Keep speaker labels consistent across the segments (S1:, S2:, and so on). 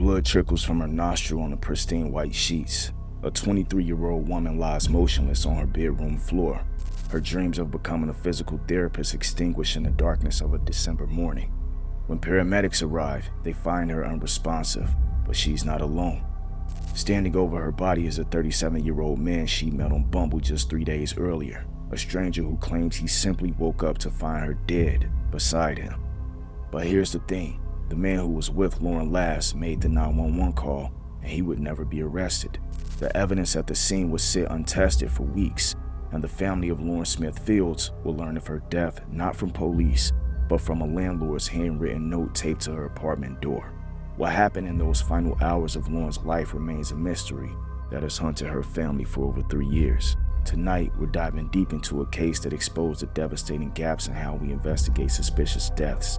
S1: Blood trickles from her nostril on the pristine white sheets. A 23-year-old woman lies motionless on her bedroom floor, her dreams of becoming a physical therapist extinguished in the darkness of a December morning. When paramedics arrive, they find her unresponsive, but she's not alone. Standing over her body is a 37-year-old man she met on Bumble just 3 days earlier, a stranger who claims he simply woke up to find her dead beside him. But here's the thing, the man who was with Lauren last made the 911 call, and he would never be arrested. The evidence at the scene would sit untested for weeks, and the family of Lauren Smith Fields will learn of her death not from police, but from a landlord's handwritten note taped to her apartment door. What happened in those final hours of Lauren's life remains a mystery that has haunted her family for over 3 years. Tonight, we're diving deep into a case that exposed the devastating gaps in how we investigate suspicious deaths,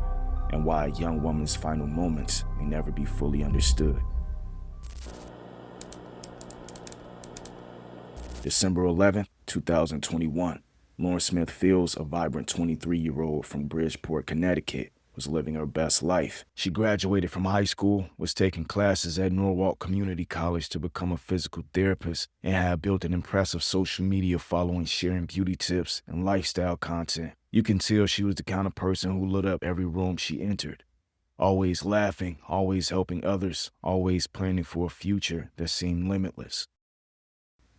S1: and why a young woman's final moments may never be fully understood. December 11, 2021, Lauren Smith Fields, a vibrant 23-year-old from Bridgeport, Connecticut, was living her best life. She graduated from high school, was taking classes at Norwalk Community College to become a physical therapist, and had built an impressive social media following, sharing beauty tips and lifestyle content. You can tell she was the kind of person who lit up every room she entered. Always laughing, always helping others, always planning for a future that seemed limitless.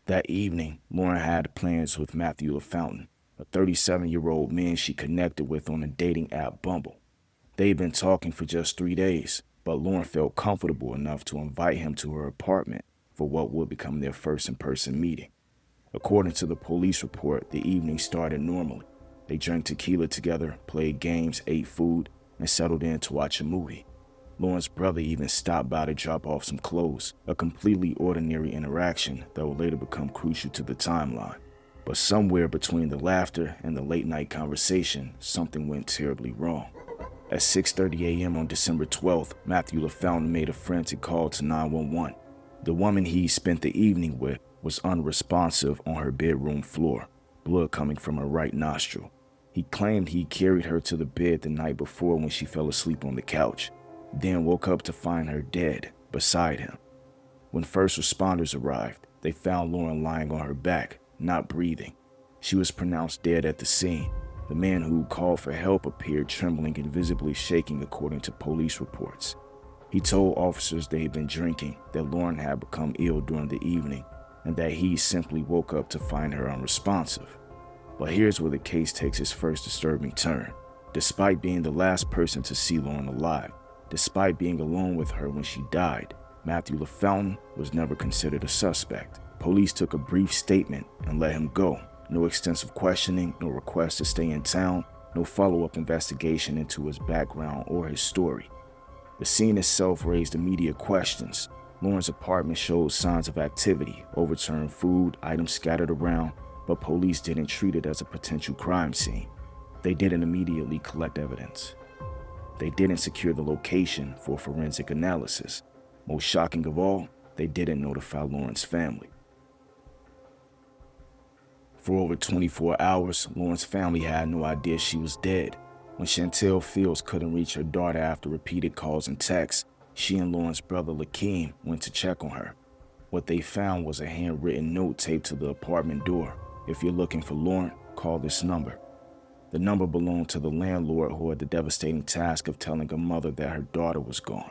S1: That evening, Lauren had plans with Matthew LaFountain, a 37-year-old man she connected with on the dating app Bumble. They'd been talking for just 3 days, but Lauren felt comfortable enough to invite him to her apartment for what would become their first in-person meeting. According to the police report, the evening started normally. They drank tequila together, played games, ate food, and settled in to watch a movie. Lauren's brother even stopped by to drop off some clothes, a completely ordinary interaction that would later become crucial to the timeline. But somewhere between the laughter and the late-night conversation, something went terribly wrong. At 6:30 a.m. on December 12th, Matthew LaFountain made a frantic call to 911. The woman he spent the evening with was unresponsive on her bedroom floor, blood coming from her right nostril. He claimed he carried her to the bed the night before when she fell asleep on the couch, then woke up to find her dead beside him. When first responders arrived, they found Lauren lying on her back, not breathing. She was pronounced dead at the scene. The man who called for help appeared trembling and visibly shaking, according to police reports. He told officers they had been drinking, that Lauren had become ill during the evening, and that he simply woke up to find her unresponsive. But here's where the case takes its first disturbing turn. Despite being the last person to see Lauren alive, despite being alone with her when she died, Matthew LaFountain was never considered a suspect. Police took a brief statement and let him go. No extensive questioning, no request to stay in town, no follow-up investigation into his background or his story. The scene itself raised immediate questions. Lauren's apartment showed signs of activity, overturned food, items scattered around, but police didn't treat it as a potential crime scene. They didn't immediately collect evidence. They didn't secure the location for forensic analysis. Most shocking of all, they didn't notify Lauren's family. For over 24 hours, Lauren's family had no idea she was dead. When Chantel Fields couldn't reach her daughter after repeated calls and texts, she and Lauren's brother Lakeem went to check on her. What they found was a handwritten note taped to the apartment door. If you're looking for Lauren, call this number. The number belonged to the landlord who had the devastating task of telling her mother that her daughter was gone.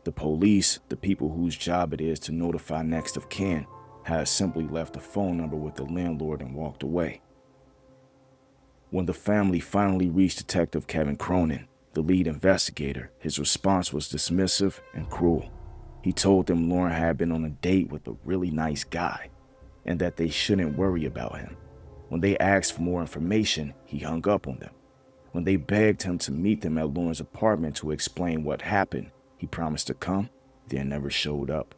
S1: The police, the people whose job it is to notify next of kin, had simply left a phone number with the landlord and walked away. When the family finally reached Detective Kevin Cronin, the lead investigator, his response was dismissive and cruel. He told them Lauren had been on a date with a really nice guy, and that they shouldn't worry about him. When they asked for more information, he hung up on them. When they begged him to meet them at Lauren's apartment to explain what happened, he promised to come, then never showed up.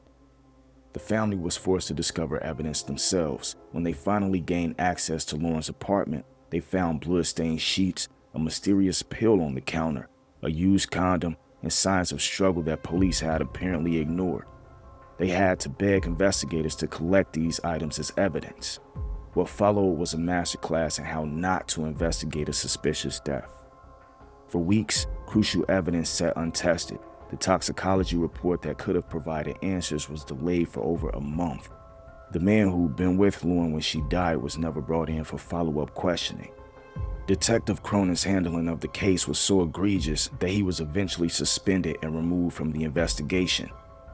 S1: The family was forced to discover evidence themselves. When they finally gained access to Lauren's apartment, they found blood-stained sheets, a mysterious pill on the counter, a used condom, and signs of struggle that police had apparently ignored. They had to beg investigators to collect these items as evidence. What followed was a masterclass in how not to investigate a suspicious death. For weeks, crucial evidence sat untested. The toxicology report that could have provided answers was delayed for over a month. The man who'd been with Lauren when she died was never brought in for follow-up questioning. Detective Cronin's handling of the case was so egregious that he was eventually suspended and removed from the investigation,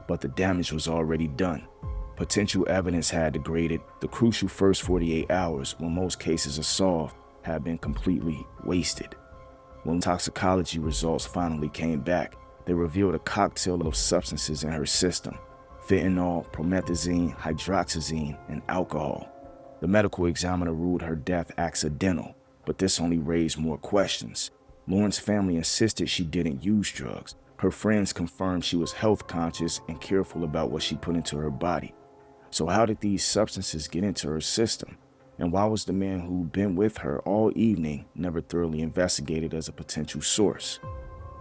S1: but the damage was already done. Potential evidence had degraded. The crucial first 48 hours, when most cases are solved, had been completely wasted. When toxicology results finally came back, they revealed a cocktail of substances in her system: fentanyl, promethazine, hydroxyzine, and alcohol. The medical examiner ruled her death accidental, but this only raised more questions. Lauren's family insisted she didn't use drugs. Her friends confirmed she was health conscious and careful about what she put into her body. So how did these substances get into her system? And why was the man who'd been with her all evening never thoroughly investigated as a potential source?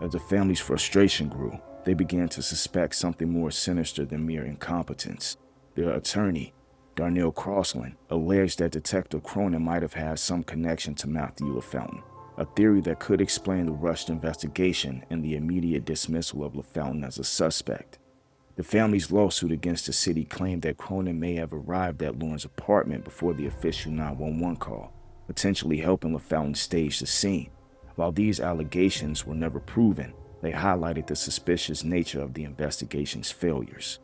S1: As the family's frustration grew, they began to suspect something more sinister than mere incompetence. Their attorney, Darnell Crossland, alleged that Detective Cronin might have had some connection to Matthew LaFountain, a theory that could explain the rushed investigation and the immediate dismissal of LaFountain as a suspect. The family's lawsuit against the city claimed that Cronin may have arrived at Lauren's apartment before the official 911 call, potentially helping LaFountain stage the scene. While these allegations were never proven, they highlighted the suspicious nature of the investigation's failures.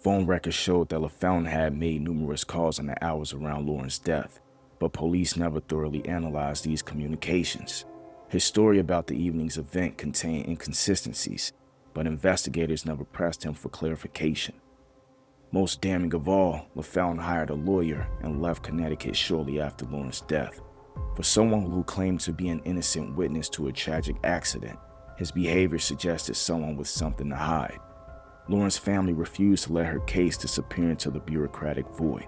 S1: Phone records showed that LaFountain had made numerous calls in the hours around Lauren's death, but police never thoroughly analyzed these communications. His story about the evening's event contained inconsistencies, but investigators never pressed him for clarification. Most damning of all, LaFountain hired a lawyer and left Connecticut shortly after Lauren's death. For someone who claimed to be an innocent witness to a tragic accident, his behavior suggested someone with something to hide. Lauren's family refused to let her case disappear into the bureaucratic void.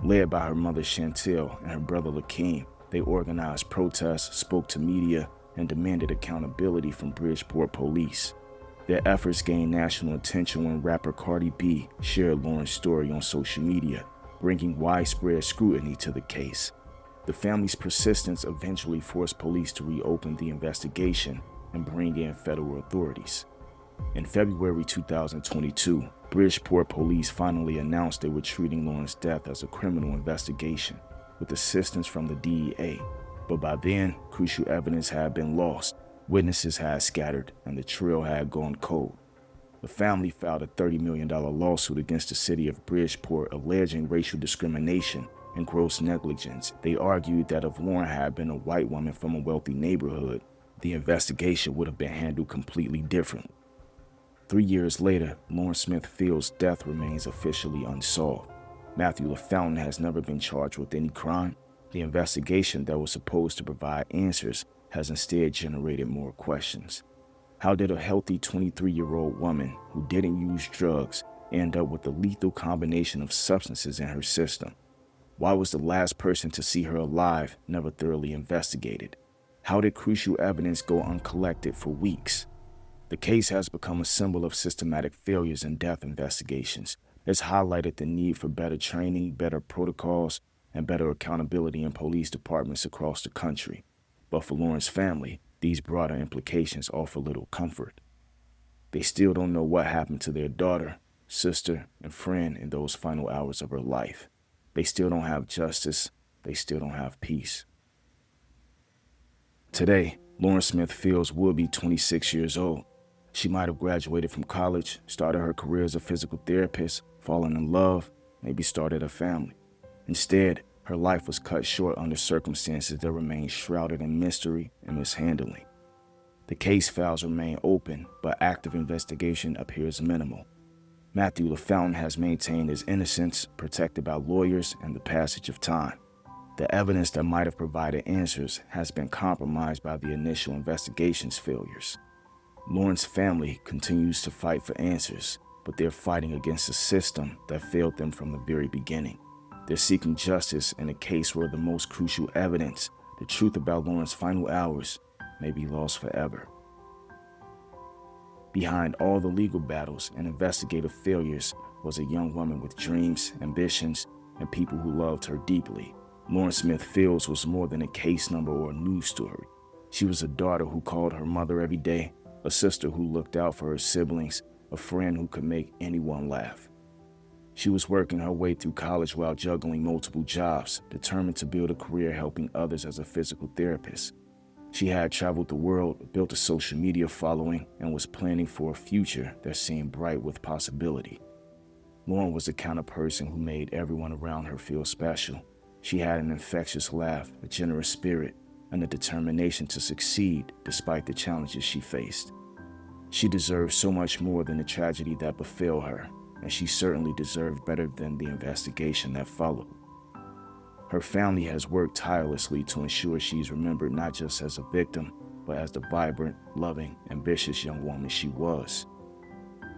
S1: Led by her mother Chantel and her brother Lakeem, they organized protests, spoke to media, and demanded accountability from Bridgeport police. Their efforts gained national attention when rapper Cardi B shared Lauren's story on social media, bringing widespread scrutiny to the case. The family's persistence eventually forced police to reopen the investigation and bring in federal authorities. In February 2022, Bridgeport police finally announced they were treating Lauren's death as a criminal investigation, with assistance from the DEA. But by then, crucial evidence had been lost. Witnesses had scattered, and the trail had gone cold. The family filed a $30 million lawsuit against the city of Bridgeport alleging racial discrimination and gross negligence. They argued that if Lauren had been a white woman from a wealthy neighborhood, the investigation would have been handled completely differently. 3 years later, Lauren Smith Fields' death remains officially unsolved. Matthew LaFountain has never been charged with any crime. The investigation that was supposed to provide answers has instead generated more questions. How did a healthy 23-year-old woman who didn't use drugs end up with a lethal combination of substances in her system? Why was the last person to see her alive never thoroughly investigated? How did crucial evidence go uncollected for weeks? The case has become a symbol of systematic failures in death investigations. It's highlighted the need for better training, better protocols, and better accountability in police departments across the country. But for Lauren's family, these broader implications offer little comfort. They still don't know what happened to their daughter, sister, and friend in those final hours of her life. They still don't have justice. They still don't have peace. Today, Lauren Smith Fields would be 26 years old. She might have graduated from college, started her career as a physical therapist, fallen in love, maybe started a family. Instead, her life was cut short under circumstances that remain shrouded in mystery and mishandling. The case files remain open, but active investigation appears minimal. Matthew LaFountain has maintained his innocence, protected by lawyers and the passage of time. The evidence that might have provided answers has been compromised by the initial investigation's failures. Lauren's family continues to fight for answers, but they're fighting against a system that failed them from the very beginning. They're seeking justice in a case where the most crucial evidence, the truth about Lauren's final hours, may be lost forever. Behind all the legal battles and investigative failures was a young woman with dreams, ambitions, and people who loved her deeply. Lauren Smith Fields was more than a case number or a news story. She was a daughter who called her mother every day, a sister who looked out for her siblings, a friend who could make anyone laugh. She was working her way through college while juggling multiple jobs, determined to build a career helping others as a physical therapist. She had traveled the world, built a social media following, and was planning for a future that seemed bright with possibility. Lauren was the kind of person who made everyone around her feel special. She had an infectious laugh, a generous spirit, and a determination to succeed despite the challenges she faced. She deserved so much more than the tragedy that befell her, and she certainly deserved better than the investigation that followed. Her family has worked tirelessly to ensure she's remembered not just as a victim, but as the vibrant, loving, ambitious young woman she was.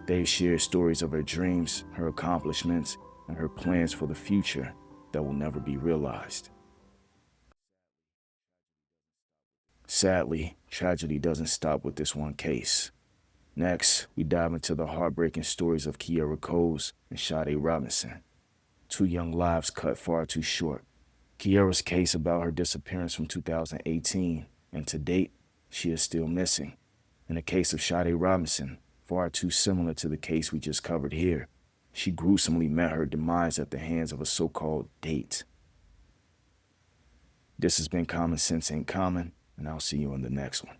S1: They've shared stories of her dreams, her accomplishments, and her plans for the future that will never be realized. Sadly, tragedy doesn't stop with this one case. Next, we dive into the heartbreaking stories of Kierra Coles and Sade Robinson. Two young lives cut far too short. Kierra's case about her disappearance from 2018, and to date, she is still missing. In the case of Sade Robinson, far too similar to the case we just covered here, she gruesomely met her demise at the hands of a so-called date. This has been Common Sense Ain't Common, and I'll see you in the next one.